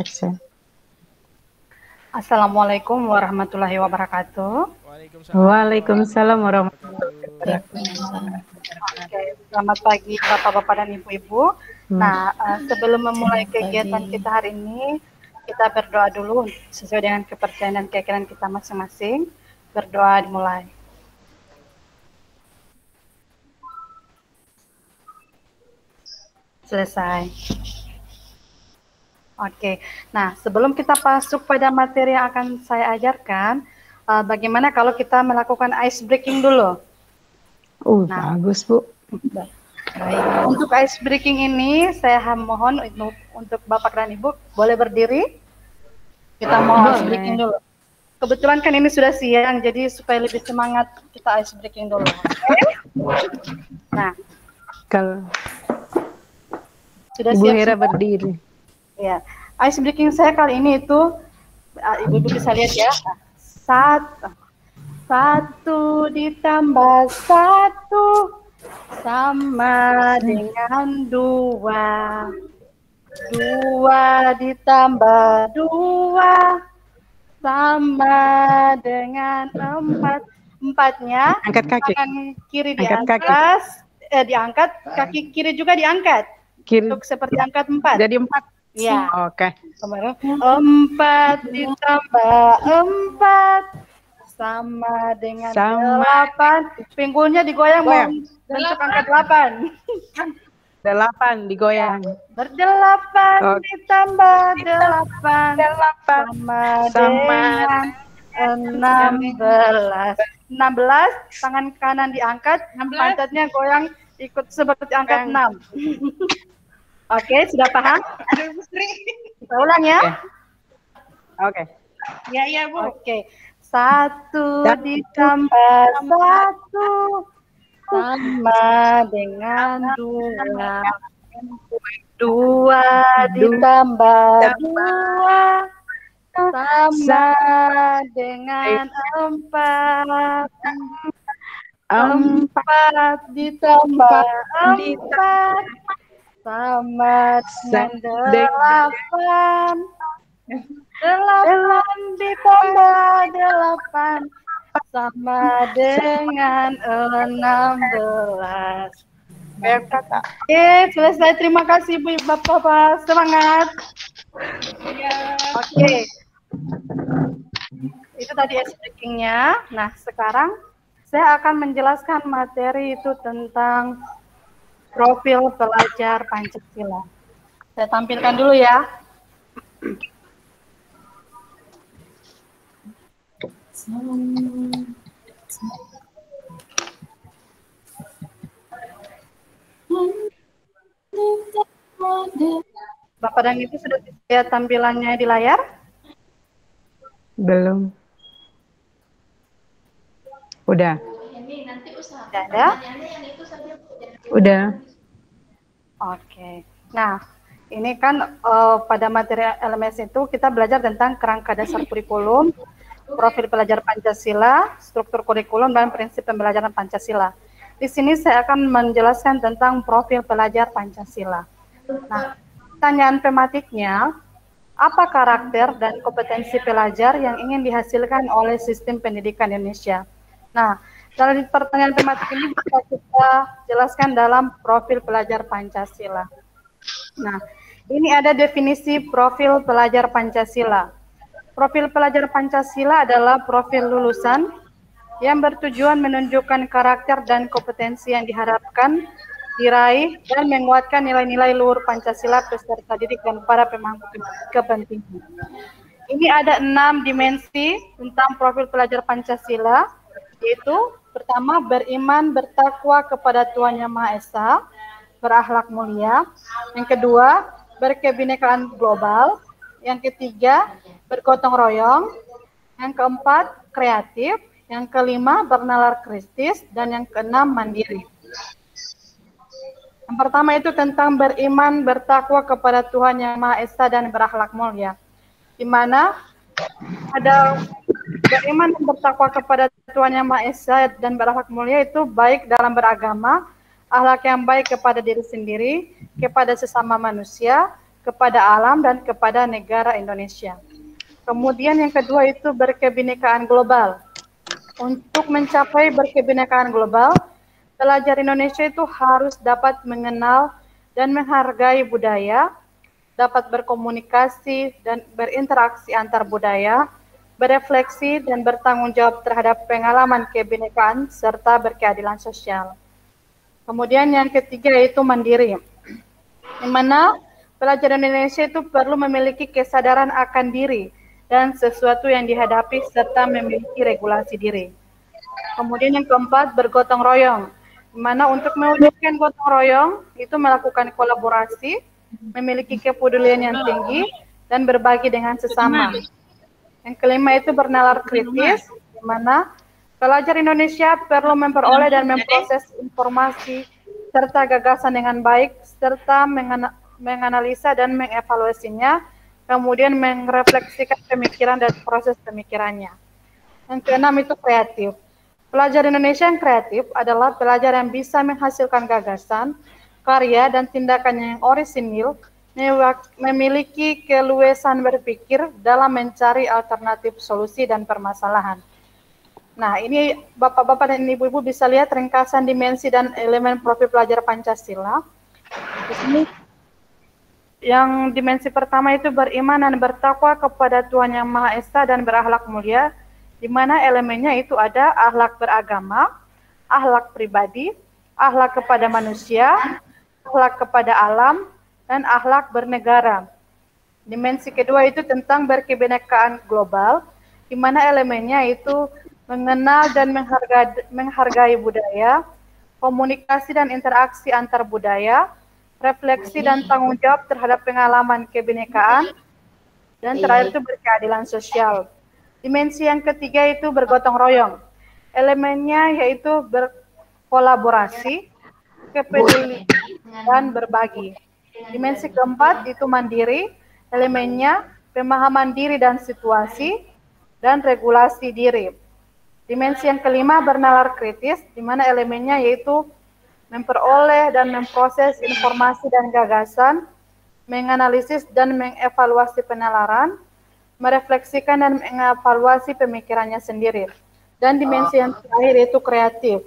Action. Assalamualaikum warahmatullahi wabarakatuh. Waalaikumsalam warahmatullahi wabarakatuh. Oke, selamat pagi Bapak-Bapak dan Ibu-Ibu. Nah, sebelum memulai kegiatan kita hari ini, kita berdoa dulu sesuai dengan kepercayaan dan keyakinan kita masing-masing. Berdoa dimulai. Selesai. Oke, nah sebelum kita masuk pada materi yang akan saya ajarkan, bagaimana kalau kita melakukan ice breaking dulu? Bagus Bu. Baik, untuk ice breaking ini saya mohon untuk Bapak dan Ibu boleh berdiri. Kita mau ice breaking dulu. Kebetulan kan ini sudah siang, jadi supaya lebih semangat kita ice breaking dulu. Okay? Nah, kalau sudah Ibu siap Hera semua? berdiri. Ya, ice breaking saya kali ini itu Ibu bisa lihat ya. Satu ditambah satu sama dengan dua. Dua ditambah dua sama dengan empat. Empatnya Angkat kaki. tangan kiri di Angkat kaki. atas, diangkat, kaki kiri juga diangkat. Kiri. Untuk seperti angkat 4. Jadi 4. Ya. Oke. 4 ditambah 4 sama dengan 8. Pinggulnya digoyang bentuk angka 8. 8 digoyang. Berdelapan ditambah 8 sama dengan 16. 16, tangan kanan diangkat, pantatnya goyang ikut seperti angkat 6. Oke, sudah paham? Kita ulang ya. Oke. Ya, Bu. Oke. 1 ditambah 1 sama dengan 2. 2 ditambah 2 sama dengan 4. 4 ditambah 4 sama dengan 8. 8 ditambah 8 sama dengan 16. Oke, selesai. Terima kasih Bu Bapak. Semangat. Oke. Itu tadi ice breaking-nya. Nah, sekarang saya akan menjelaskan materi itu tentang profil pelajar Pancasila. Saya tampilkan dulu ya. Bapak dan Ibu sudah lihat tampilannya di layar? Belum. Udah. Sudah ada? Udah. Oke. Nah, ini kan pada materi LMS itu kita belajar tentang kerangka dasar kurikulum, profil pelajar Pancasila, struktur kurikulum, dan prinsip pembelajaran Pancasila. Di sini saya akan menjelaskan tentang profil pelajar Pancasila. Nah, pertanyaan tematiknya, apa karakter dan kompetensi pelajar yang ingin dihasilkan oleh sistem pendidikan Indonesia? Nah, dari pertanyaan tematik ini bisa kita jelaskan dalam profil pelajar Pancasila. Nah, ini ada definisi profil pelajar Pancasila. Profil pelajar Pancasila adalah profil lulusan yang bertujuan menunjukkan karakter dan kompetensi yang diharapkan, diraih, dan menguatkan nilai-nilai luhur Pancasila peserta didik dan para pemangku kepentingan. Ini ada 6 dimensi tentang profil pelajar Pancasila, yaitu pertama, beriman bertakwa kepada Tuhan Yang Maha Esa, berakhlak mulia. Yang kedua, berkebinekaan global. Yang ketiga, bergotong royong. Yang keempat, kreatif. Yang kelima, bernalar kritis. Dan yang keenam, mandiri. Yang pertama itu tentang beriman bertakwa kepada Tuhan Yang Maha Esa dan berakhlak mulia, di mana ada beriman dan bertakwa kepada Tuhan Yang Maha Esa dan berakhlak mulia itu baik dalam beragama, akhlak yang baik kepada diri sendiri, kepada sesama manusia, kepada alam, dan kepada negara Indonesia. Kemudian yang kedua itu berkebinekaan global. Untuk mencapai berkebinekaan global, pelajar Indonesia itu harus dapat mengenal dan menghargai budaya, dapat berkomunikasi dan berinteraksi antar budaya, berefleksi dan bertanggung jawab terhadap pengalaman kebinekaan serta berkeadilan sosial. Kemudian yang ketiga yaitu mandiri, di mana pelajar Indonesia itu perlu memiliki kesadaran akan diri dan sesuatu yang dihadapi serta memiliki regulasi diri. Kemudian yang keempat bergotong royong, di mana untuk mewujudkan gotong royong itu melakukan kolaborasi, memiliki kepedulian yang tinggi, dan berbagi dengan sesama. Yang kelima itu bernalar kritis, di mana pelajar Indonesia perlu memperoleh dan memproses informasi serta gagasan dengan baik, serta menganalisa dan mengevaluasinya, kemudian merefleksikan pemikiran dan proses pemikirannya. Yang keenam itu kreatif. Pelajar Indonesia yang kreatif adalah pelajar yang bisa menghasilkan gagasan, karya, dan tindakan yang orisinil, memiliki keluasan berpikir dalam mencari alternatif solusi dan permasalahan. Nah, ini Bapak-Bapak dan Ibu-Ibu bisa lihat ringkasan dimensi dan elemen profil pelajar Pancasila. Di sini yang dimensi pertama itu beriman dan bertakwa kepada Tuhan Yang Maha Esa dan berakhlak mulia, di mana elemennya itu ada akhlak beragama, akhlak pribadi, akhlak kepada manusia, akhlak kepada alam, dan akhlak bernegara. Dimensi kedua itu tentang berkebinekaan global, di mana elemennya itu mengenal dan menghargai budaya, komunikasi dan interaksi antar budaya, refleksi dan tanggung jawab terhadap pengalaman kebinekaan, dan terakhir itu berkeadilan sosial. Dimensi yang ketiga itu bergotong royong. Elemennya yaitu berkolaborasi, kepedulian, dan berbagi. Dimensi keempat itu mandiri, elemennya pemahaman diri dan situasi, dan regulasi diri. Dimensi yang kelima bernalar kritis, di mana elemennya yaitu memperoleh dan memproses informasi dan gagasan, menganalisis dan mengevaluasi penalaran, merefleksikan dan mengevaluasi pemikirannya sendiri. Dan dimensi yang terakhir yaitu kreatif.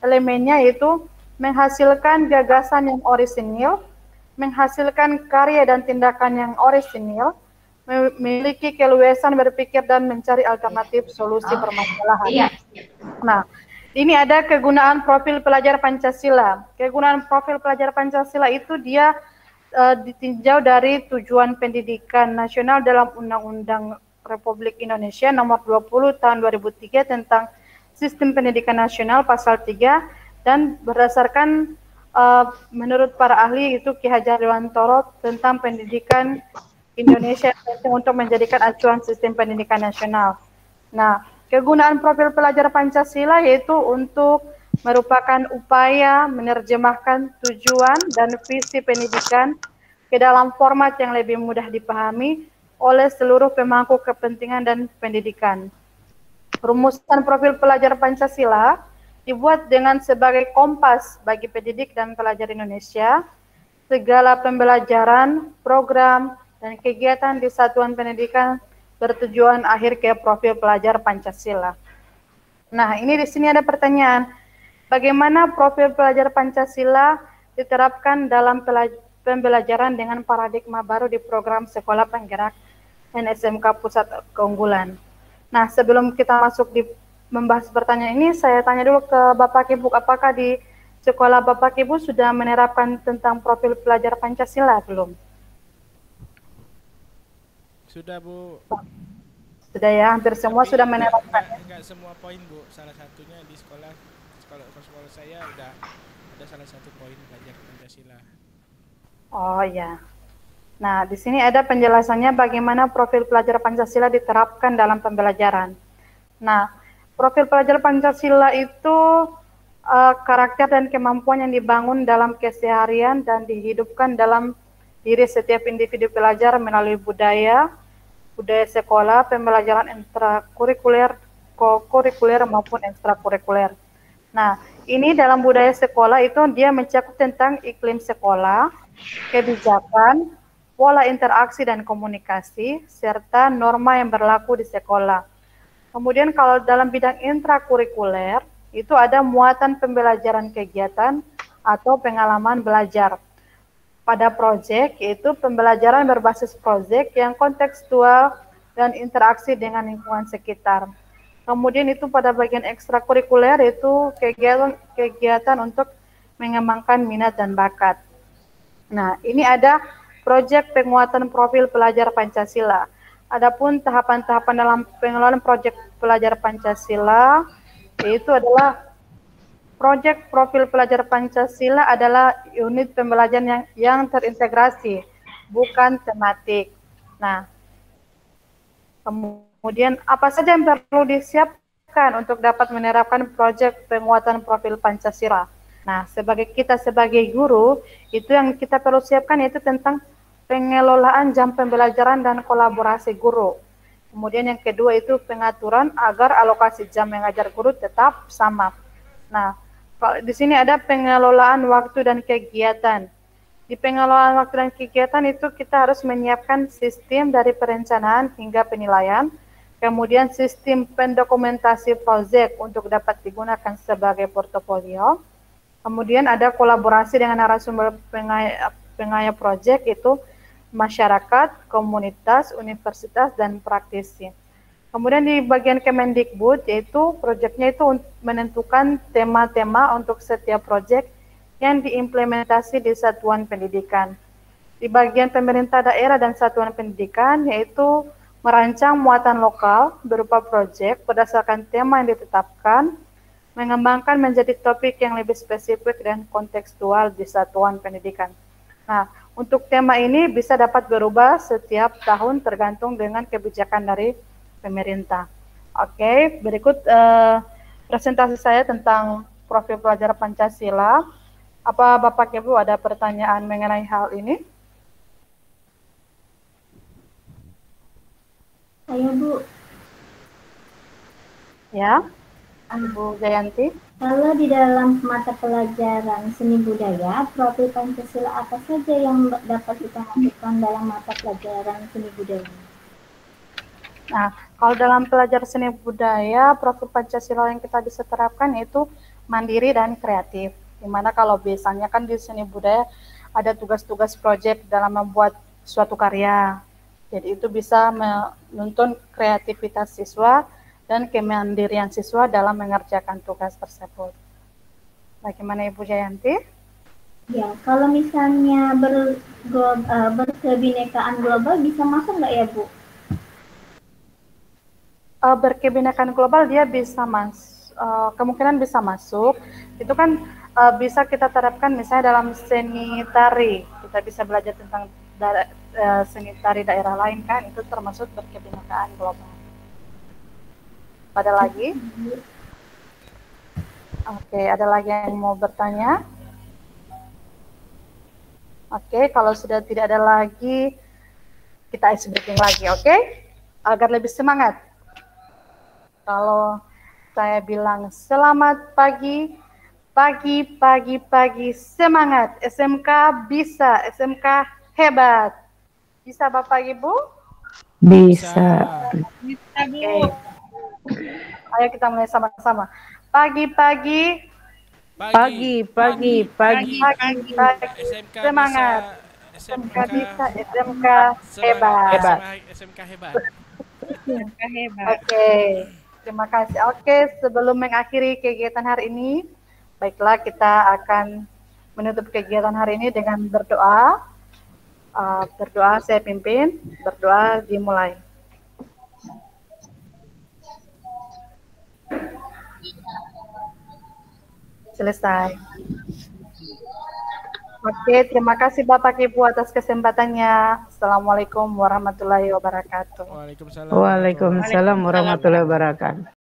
Elemennya yaitu menghasilkan gagasan yang orisinil, menghasilkan karya dan tindakan yang orisinil, memiliki keluasan berpikir dan mencari alternatif solusi permasalahan. Nah, ini ada kegunaan profil pelajar Pancasila. Kegunaan profil pelajar Pancasila itu dia ditinjau dari tujuan pendidikan nasional dalam Undang-Undang Republik Indonesia Nomor 20 Tahun 2003 tentang Sistem Pendidikan Nasional Pasal 3, dan berdasarkan menurut para ahli itu Ki Hajar Dewantoro tentang pendidikan Indonesia untuk menjadikan acuan sistem pendidikan nasional. Nah, kegunaan profil pelajar Pancasila yaitu untuk merupakan upaya menerjemahkan tujuan dan visi pendidikan ke dalam format yang lebih mudah dipahami oleh seluruh pemangku kepentingan dan pendidikan. Rumusan profil pelajar Pancasila dibuat dengan sebagai kompas bagi pendidik dan pelajar Indonesia. Segala pembelajaran, program, dan kegiatan di satuan pendidikan bertujuan akhir ke profil pelajar Pancasila. Nah, ini di sini ada pertanyaan, bagaimana profil pelajar Pancasila diterapkan dalam pembelajaran dengan paradigma baru di program Sekolah Penggerak dan SMK Pusat Keunggulan? Nah, sebelum kita masuk di membahas pertanyaan ini, saya tanya dulu ke Bapak Ibu, apakah di sekolah Bapak Ibu sudah menerapkan tentang profil pelajar Pancasila belum? Sudah, Bu. Sudah ya, hampir semua sudah menerapkan. Enggak semua poin, Bu. Salah satunya di sekolah saya udah ada salah satu poin pelajar Pancasila. Oh ya. Nah, di sini ada penjelasannya bagaimana profil pelajar Pancasila diterapkan dalam pembelajaran. Nah, profil pelajar Pancasila itu karakter dan kemampuan yang dibangun dalam keseharian dan dihidupkan dalam diri setiap individu pelajar melalui budaya sekolah, pembelajaran intrakurikuler, kokurikuler maupun ekstrakurikuler. Nah, ini dalam budaya sekolah itu dia mencakup tentang iklim sekolah, kebijakan, pola interaksi dan komunikasi, serta norma yang berlaku di sekolah. Kemudian kalau dalam bidang intrakurikuler, itu ada muatan pembelajaran kegiatan atau pengalaman belajar. Pada proyek, yaitu pembelajaran berbasis proyek yang kontekstual dan interaksi dengan lingkungan sekitar. Kemudian itu pada bagian ekstrakurikuler itu kegiatan untuk mengembangkan minat dan bakat. Nah, ini ada proyek penguatan profil pelajar Pancasila. Adapun tahapan-tahapan dalam pengelolaan proyek pelajar Pancasila yaitu adalah proyek profil pelajar Pancasila adalah unit pembelajaran yang terintegrasi, bukan tematik. Nah, kemudian apa saja yang perlu disiapkan untuk dapat menerapkan proyek penguatan profil Pancasila? Nah, kita sebagai guru, itu yang kita perlu siapkan yaitu tentang pengelolaan jam pembelajaran dan kolaborasi guru. Kemudian yang kedua itu pengaturan agar alokasi jam mengajar guru tetap sama. Nah, di sini ada pengelolaan waktu dan kegiatan. Di pengelolaan waktu dan kegiatan itu kita harus menyiapkan sistem dari perencanaan hingga penilaian, kemudian sistem pendokumentasi proyek untuk dapat digunakan sebagai portofolio. Kemudian ada kolaborasi dengan narasumber pengaya proyek itu masyarakat, komunitas, universitas, dan praktisi. Kemudian di bagian Kemendikbud yaitu proyeknya itu menentukan tema-tema untuk setiap proyek yang diimplementasi di satuan pendidikan. Di bagian pemerintah daerah dan satuan pendidikan yaitu merancang muatan lokal berupa proyek berdasarkan tema yang ditetapkan, mengembangkan menjadi topik yang lebih spesifik dan kontekstual di satuan pendidikan. Nah, untuk tema ini bisa dapat berubah setiap tahun tergantung dengan kebijakan dari pemerintah. Oke, berikut presentasi saya tentang profil pelajar Pancasila. Apa Bapak Ibu ada pertanyaan mengenai hal ini? Ayo Bu. Ya, Ibu Jayanti. Kalau di dalam mata pelajaran seni budaya, profil Pancasila apa saja yang dapat kita masukkan dalam mata pelajaran seni budaya? Nah, kalau dalam pelajaran seni budaya, profil Pancasila yang kita bisa terapkan yaitu mandiri dan kreatif. Dimana kalau biasanya kan di seni budaya ada tugas-tugas proyek dalam membuat suatu karya. Jadi itu bisa menuntun kreativitas siswa dan kemandirian siswa dalam mengerjakan tugas tersebut. Bagaimana Ibu Jayanti? Ya, kalau misalnya berkebinekaan global bisa masuk nggak ya Bu? Berkebinekaan global dia bisa kemungkinan bisa masuk. Itu kan bisa kita terapkan misalnya dalam seni tari. Kita bisa belajar tentang seni tari daerah lain kan, itu termasuk berkebinekaan global. Ada lagi? Oke, ada lagi yang mau bertanya? Oke, kalau sudah tidak ada lagi, kita ice breaking lagi, oke? Agar lebih semangat. Kalau saya bilang selamat pagi, pagi, semangat. SMK bisa, SMK hebat. Bisa Bapak Ibu? Bisa. Bisa Bu. Ayo kita mulai sama-sama. Pagi, SMK semangat. bisa, SMK bisa, SMK hebat. SMK hebat. Oke, terima kasih. Oke, sebelum mengakhiri kegiatan hari ini, baiklah kita akan menutup kegiatan hari ini dengan berdoa. Berdoa saya pimpin, berdoa dimulai. Selesai. Oke, terima kasih Bapak Ibu atas kesempatannya. Assalamualaikum warahmatullahi wabarakatuh. Waalaikumsalam. Waalaikumsalam warahmatullahi wabarakatuh.